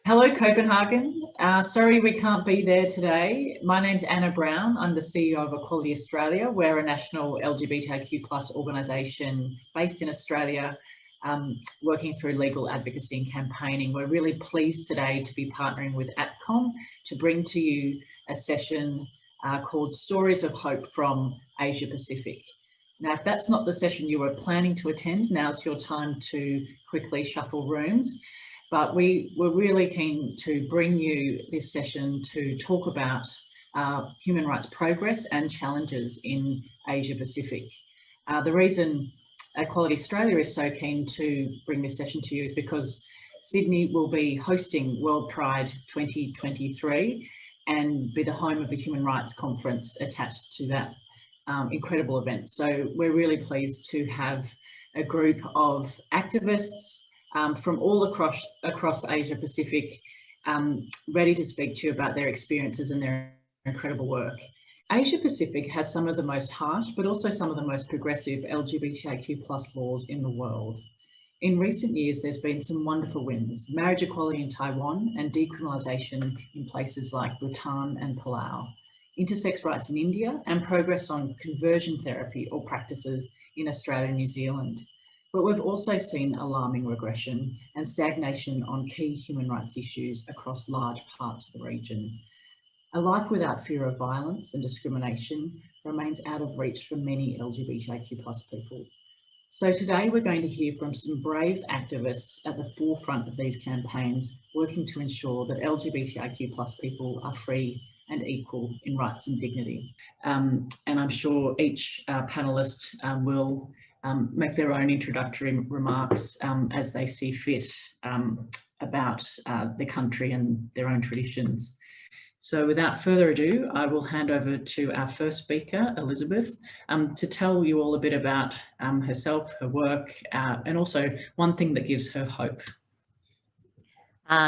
Hello, Copenhagen. Sorry we can't be there today. My name's Anna Brown. I'm the CEO of Equality Australia. We're a national LGBTIQ plus organisation based in Australia, working through legal advocacy and campaigning. We're really pleased today to be partnering with APCOM to bring to you a session called Stories of Hope from Asia Pacific. Now, if that's not the session you were planning to attend, now's your time to quickly shuffle rooms. But we were really keen to bring you this session to talk about human rights progress and challenges in Asia Pacific. The reason Equality Australia is so keen to bring this session to you is because Sydney will be hosting World Pride 2023 and be the home of the Human Rights Conference attached to that incredible event. So we're really pleased to have a group of activists from all across Asia Pacific, ready to speak to you about their experiences and their incredible work. Asia Pacific has some of the most harsh, but also some of the most progressive LGBTIQ plus laws in the world. In recent years, there's been some wonderful wins: marriage equality in Taiwan and decriminalisation in places like Bhutan and Palau, intersex rights in India, and progress on conversion therapy or practices in Australia and New Zealand. But we've also seen alarming regression and stagnation on key human rights issues across large parts of the region. A life without fear of violence and discrimination remains out of reach for many LGBTIQ plus people. So today we're going to hear from some brave activists at the forefront of these campaigns, working to ensure that LGBTIQ plus people are free and equal in rights and dignity. And I'm sure each panellist will make their own introductory remarks as they see fit about the country and their own traditions. So without further ado, I will hand over to our first speaker, Elizabeth, to tell you all a bit about herself, her work, and also one thing that gives her hope.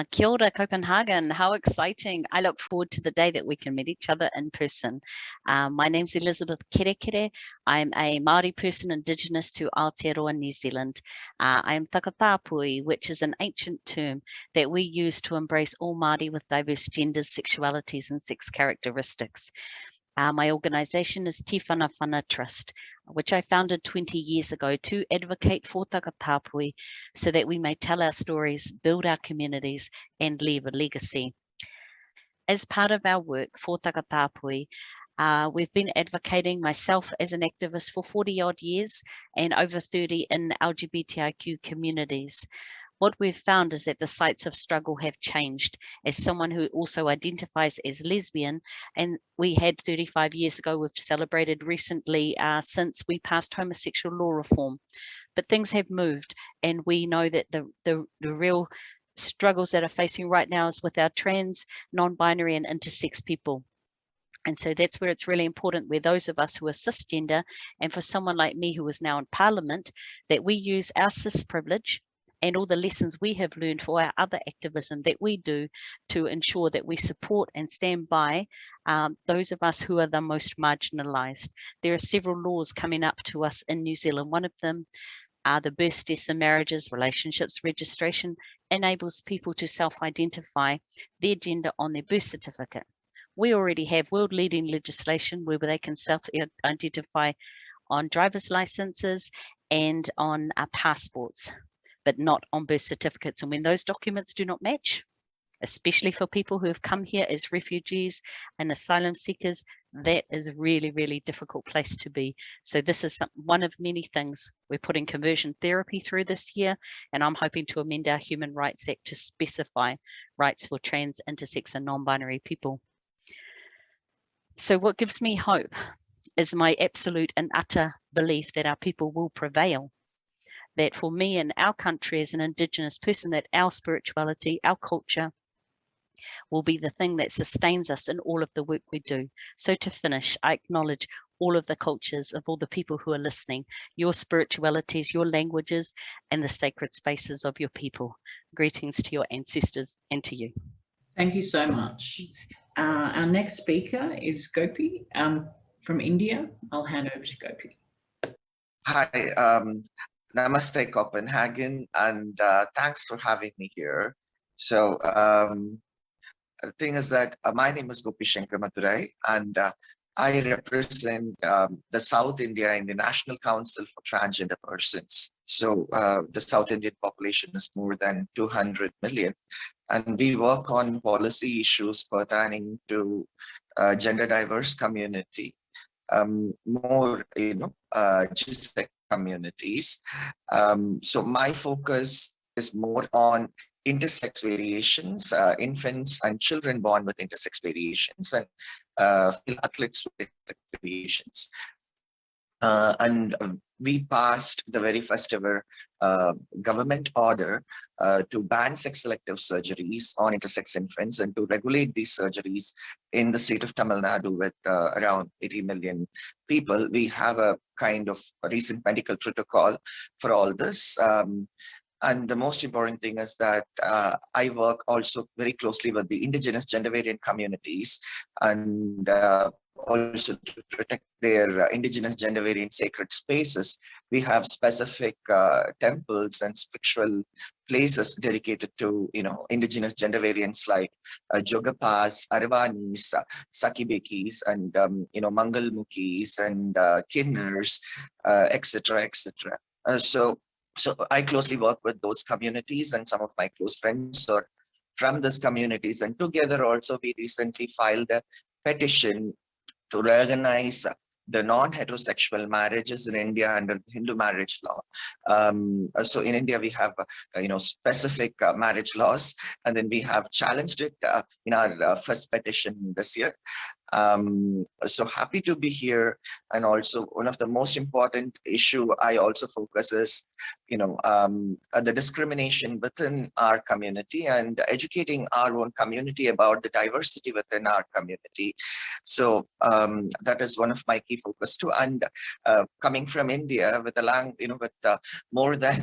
Kia ora, Copenhagen. How exciting. I look forward to the day that we can meet each other in person. My name's Elizabeth Kerekere. I'm a Māori person indigenous to Aotearoa, New Zealand. I am whakatapui, which is an ancient term that we use to embrace all Māori with diverse genders, sexualities and sex characteristics. My organisation is Te Whana Trust, which I founded 20 years ago to advocate for whakatapui so that we may tell our stories, build our communities and leave a legacy. As part of our work for whakatapui, we've been advocating, myself as an activist, for 40 odd years and over 30 in LGBTIQ communities. What we've found is that the sites of struggle have changed. As someone who also identifies as lesbian, and we had 35 years ago, we've celebrated recently since we passed homosexual law reform. But things have moved, and we know that the real struggles that are facing right now is with our trans, non-binary and intersex people. And so that's where it's really important, where those of us who are cisgender, and for someone like me who is now in Parliament, that we use our cis privilege and all the lessons we have learned for our other activism that we do to ensure that we support and stand by those of us who are the most marginalised. There are several laws coming up to us in New Zealand. One of them, the births, deaths and marriages, relationships registration, enables people to self-identify their gender on their birth certificate. We already have world-leading legislation where they can self-identify on driver's licenses and on passports, but not on birth certificates. And when those documents do not match, especially for people who have come here as refugees and asylum seekers, that is a really, really difficult place to be. So this is one of many things. We're putting conversion therapy through this year, and I'm hoping to amend our Human Rights Act to specify rights for trans, intersex and non-binary people. So what gives me hope is my absolute and utter belief that our people will prevail. That for me in our country as an Indigenous person, that our spirituality, our culture will be the thing that sustains us in all of the work we do. So to finish, I acknowledge all of the cultures of all the people who are listening, your spiritualities, your languages, and the sacred spaces of your people. Greetings to your ancestors and to you. Thank you so much. Our next speaker is Gopi from India. I'll hand over to Gopi. Hi. Namaste, Copenhagen, and thanks for having me here. So the thing is that my name is Gopi Shankar Madurai, and I represent the South India in the National Council for Transgender Persons. So the South Indian population is more than 200 million, and we work on policy issues pertaining to gender diverse community, more GISEC communities. So my focus is more on intersex variations, infants and children born with intersex variations, and female athletes with intersex variations. And we passed the very first ever government order to ban sex-selective surgeries on intersex infants and to regulate these surgeries in the state of Tamil Nadu with around 80 million people. We have a kind of a recent medical protocol for all this. And the most important thing is that I work also very closely with the indigenous gender variant communities, and also to protect their indigenous gender variant sacred spaces. We have specific temples and spiritual places dedicated to indigenous gender variants like Jogapas, Arvanis, Sakibekis, and Mangalmukis and Kinners, etc., etc. So I closely work with those communities, and some of my close friends are from these communities. And together also we recently filed a petition to recognize the non-heterosexual marriages in India under the Hindu marriage law. So in India, we have specific marriage laws, and then we have challenged it in our first petition this year. So happy to be here. And also one of the most important issue I also focus is, the discrimination within our community and educating our own community about the diversity within our community. So that is one of my key focus too. And coming from India with more than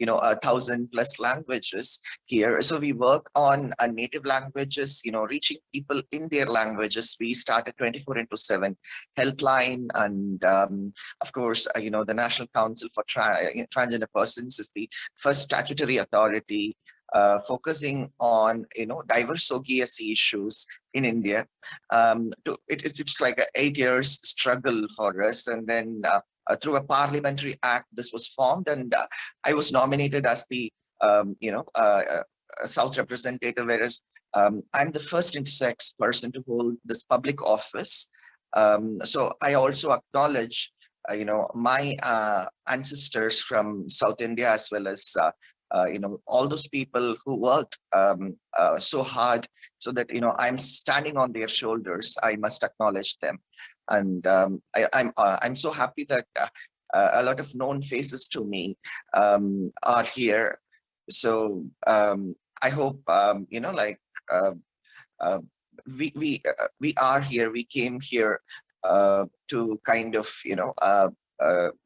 1,000+ languages here, so we work on native languages, reaching people in their languages. We started 24/7 helpline, and of course, the National Council for Transgender Persons is the first statutory authority focusing on diverse surrogacy issues in India. It's like an 8 years struggle for us, and then through a parliamentary act, this was formed, and I was nominated as the South representative, whereas I'm the first intersex person to hold this public office. So I also acknowledge, my ancestors from South India, as well as all those people who worked so hard, so that I'm standing on their shoulders. I must acknowledge them, and I'm so happy that a lot of known faces to me are here. So I hope we are here. We came here to kind of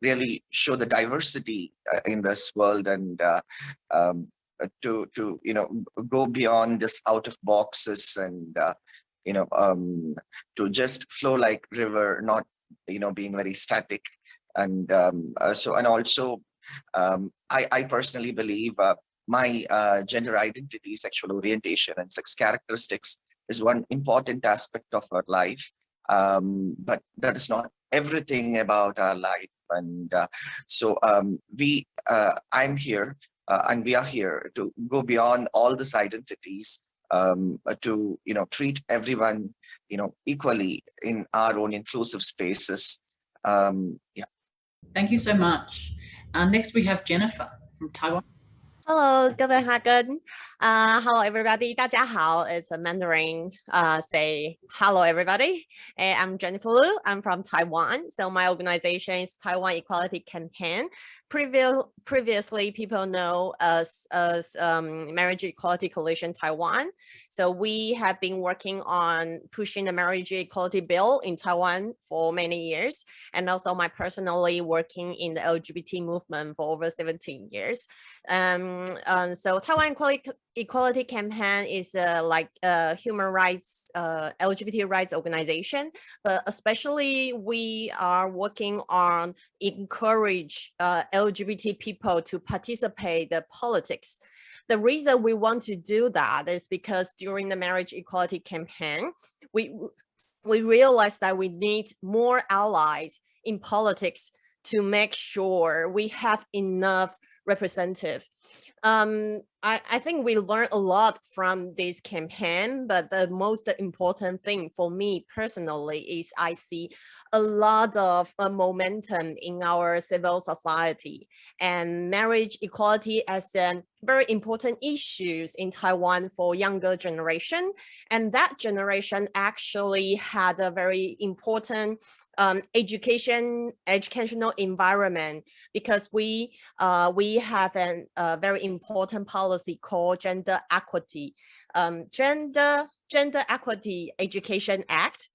really show the diversity in this world, and to go beyond this out of boxes, and to just flow like river, not being very static. And also I personally believe my gender identity, sexual orientation, and sex characteristics is one important aspect of our life, but that is not everything about our life. And I'm here, and we are here to go beyond all these identities, to treat everyone equally in our own inclusive spaces. Yeah. Thank you so much. Next we have Jennifer from Taiwan. Hello, Copenhagen. Hello, everybody. 大家好 is a Mandarin. Say hello, everybody. I'm Jennifer Liu. I'm from Taiwan. So my organization is Taiwan Equality Campaign. Previously, people know us as Marriage Equality Coalition Taiwan. So we have been working on pushing the marriage equality bill in Taiwan for many years. And also my personally working in the LGBT movement for over 17 years. So Taiwan Equality Campaign is like a human rights, LGBT rights organization, but especially we are working on encourage LGBT people to participate in the politics. The reason we want to do that is because during the marriage equality campaign, we realized that we need more allies in politics to make sure we have enough representatives. I think we learned a lot from this campaign, but the most important thing for me personally is I see a lot of momentum in our civil society, and marriage equality as a very important issues in Taiwan for younger generation. And that generation actually had a very important educational environment, because we have a very important policy called Gender Equity, Gender Equity Education Act.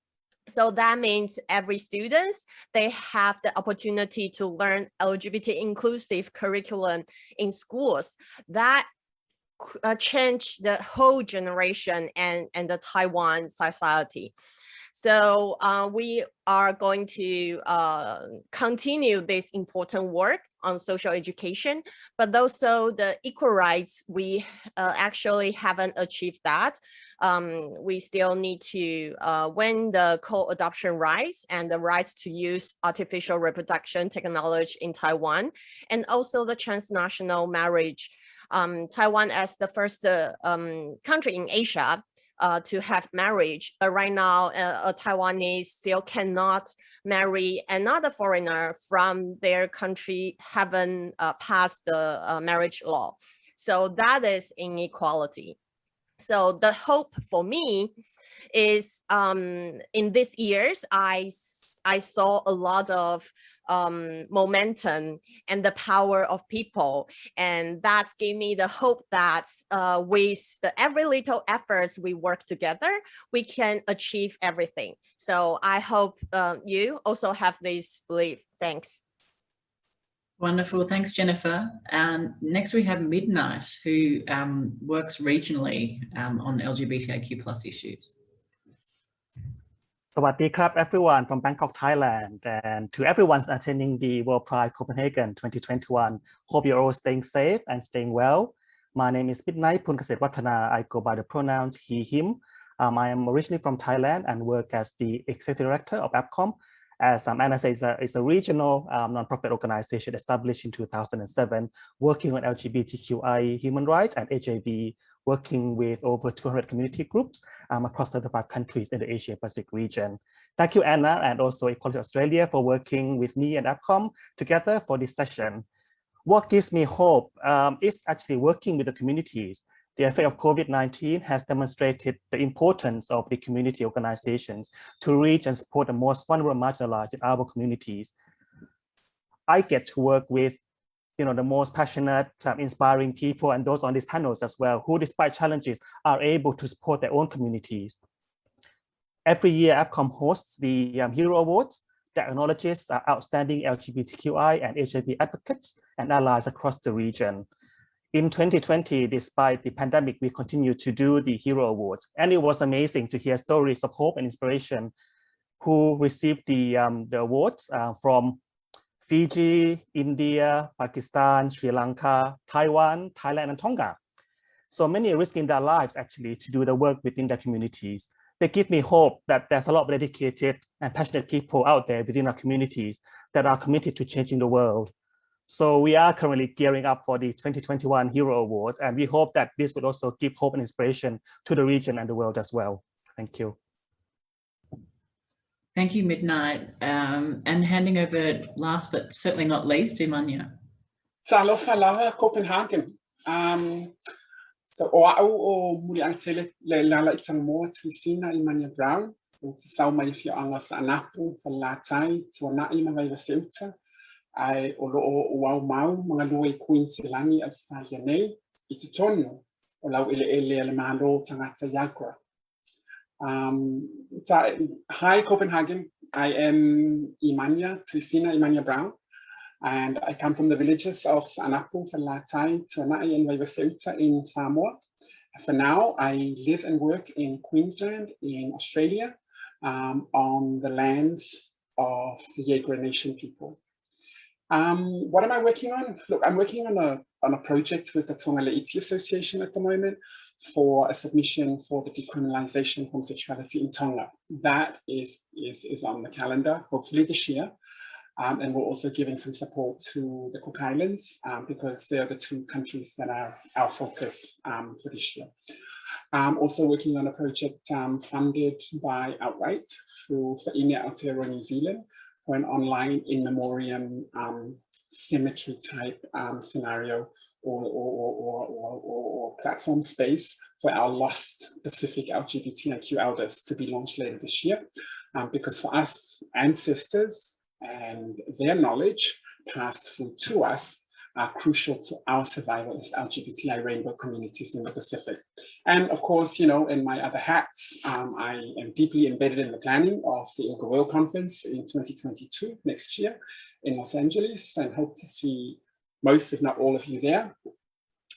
So that means every students, they have the opportunity to learn LGBT inclusive curriculum in schools. That changed the whole generation and the Taiwan society. So we are going to continue this important work on social education, but also the equal rights, we actually haven't achieved that. We still need to win the co-adoption rights and the rights to use artificial reproduction technology in Taiwan, and also the transnational marriage. Taiwan as the first country in Asia to have marriage, but right now a Taiwanese still cannot marry another foreigner from their country, haven't passed the marriage law. So that is inequality. So the hope for me is in these years, I saw a lot of momentum and the power of people, and that's gave me the hope that with every little efforts we work together, we can achieve everything. So I hope you also have this belief. Thanks. Wonderful, thanks Jennifer. And next we have Midnight, who works regionally on LGBTIQ+ issues. Sawadee krap everyone from Bangkok, Thailand, and to everyone attending the World Pride Copenhagen 2021. Hope you're all staying safe and staying well. My name is Midnight Punkaset Watana. I go by the pronouns he, him. I am originally from Thailand and work as the Executive Director of APCOM. As Anna says, it's a regional non-profit organization established in 2007, working on LGBTQI human rights and HIV, working with over 200 community groups across 35 countries in the Asia-Pacific region. Thank you, Anna, and also Equality Australia for working with me and APCOM together for this session. What gives me hope is actually working with the communities. The effect of COVID-19 has demonstrated the importance of the community organizations to reach and support the most vulnerable and marginalized in our communities. I get to work with the most passionate, inspiring people, and those on these panels as well, who despite challenges are able to support their own communities. Every year, APCOM hosts the Hero Awards that acknowledges outstanding LGBTQI and HIV advocates and allies across the region. In 2020, despite the pandemic, we continued to do the Hero Awards, and it was amazing to hear stories of hope and inspiration who received the awards from Fiji, India, Pakistan, Sri Lanka, Taiwan, Thailand, and Tonga. So many are risking their lives actually to do the work within their communities. They give me hope that there's a lot of dedicated and passionate people out there within our communities that are committed to changing the world. So we are currently gearing up for the 2021 Hero Awards, and we hope that this would also give hope and inspiration to the region and the world as well. Thank you. Thank you, Midnight. And handing over last but certainly not least, Imanya. Talofa lava Copenhagen. So o muri antele le lala itang mo Trisina Imanya Brown. So sa mai fi anga sa anapu fa latai to na I mga vaseuta. Ai o lo o wau mau mga luai Queensland Australia nei itutono o lau ele malo tangata yakra. Hi Copenhagen, I am Imanya, Trisina Imanya Brown, and I come from the villages of Sanapu, Falatai, Tuanai, and Vaivaseuta in Samoa. For now, I live and work in Queensland, in Australia, on the lands of the Yegra Nation people. What am I working on? Look, I'm working on a project with the Tonga Leiti Association at the moment for a submission for the decriminalization of homosexuality in Tonga. That is on the calendar, hopefully this year. And we're also giving some support to the Cook Islands because they are the two countries that are our focus for this year. I'm also working on a project funded by Outright for Ine Aotearoa New Zealand for an online in memoriam cemetery type scenario or platform space for our lost Pacific LGBTIQ elders to be launched later this year. Because for us, ancestors and their knowledge passed through to us are crucial to our survival as LGBTI rainbow communities in the Pacific. And of course, you know, in my other hats, I am deeply embedded in the planning of the ILGA World Conference in 2022, next year in Los Angeles, and hope to see most, if not all of you there.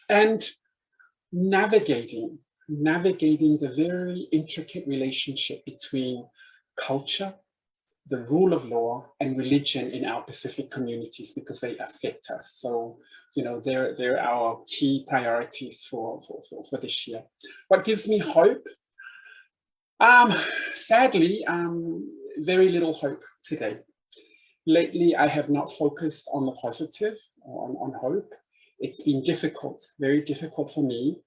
And navigating the very intricate relationship between culture, the rule of law, and religion in our Pacific communities, because they affect us. So, you know, they're our key priorities for this year. What gives me hope? Sadly, very little hope today. Lately, I have not focused on the positive, on hope. It's been difficult, very difficult for me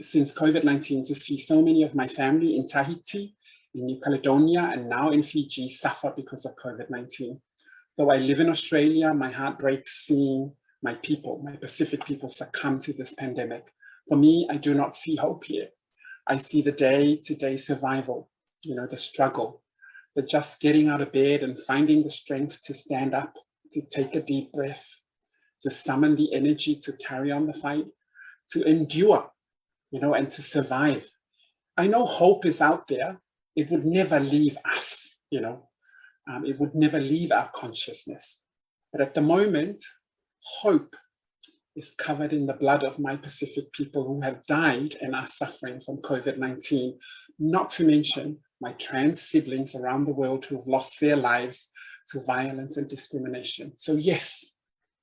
since COVID-19 to see so many of my family in Tahiti, in New Caledonia, and now in Fiji suffer because of COVID-19. Though I live in Australia, my heart breaks seeing my people, my Pacific people, succumb to this pandemic. For me, I do not see hope here. I see the day-to-day survival, you know, the struggle, the just getting out of bed and finding the strength to stand up, to take a deep breath, to summon the energy to carry on the fight, to endure, you know, and to survive. I know hope is out there. It would never leave us, you know, it would never leave our consciousness. But at the moment, hope is covered in the blood of my Pacific people who have died and are suffering from COVID-19, not to mention my trans siblings around the world who have lost their lives to violence and discrimination. So yes,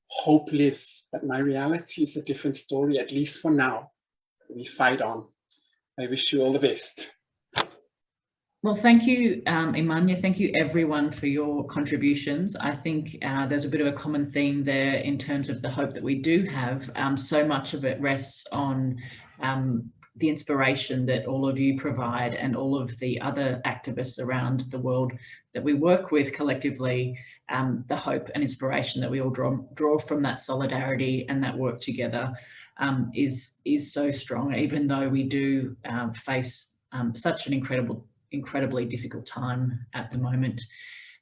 hope lives, but my reality is a different story, at least for now. We fight on. I wish you all the best. Well, thank you, Imanya. Thank you, everyone, for your contributions. I think there's a bit of a common theme there in terms of the hope that we do have. So much of it rests on the inspiration that all of you provide and all of the other activists around the world that we work with collectively. The hope and inspiration that we all draw from that solidarity and that work together is so strong, even though we do face such an incredibly difficult time at the moment.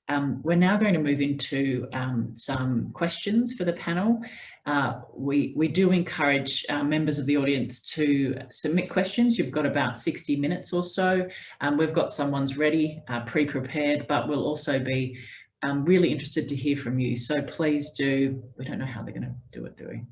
We're now going to move into some questions for the panel. We do encourage members of the audience to submit questions. You've got about 60 minutes or so. We've got some ones ready, pre-prepared, but we'll also be really interested to hear from you. So please do, we don't know how they're going to do it, do we?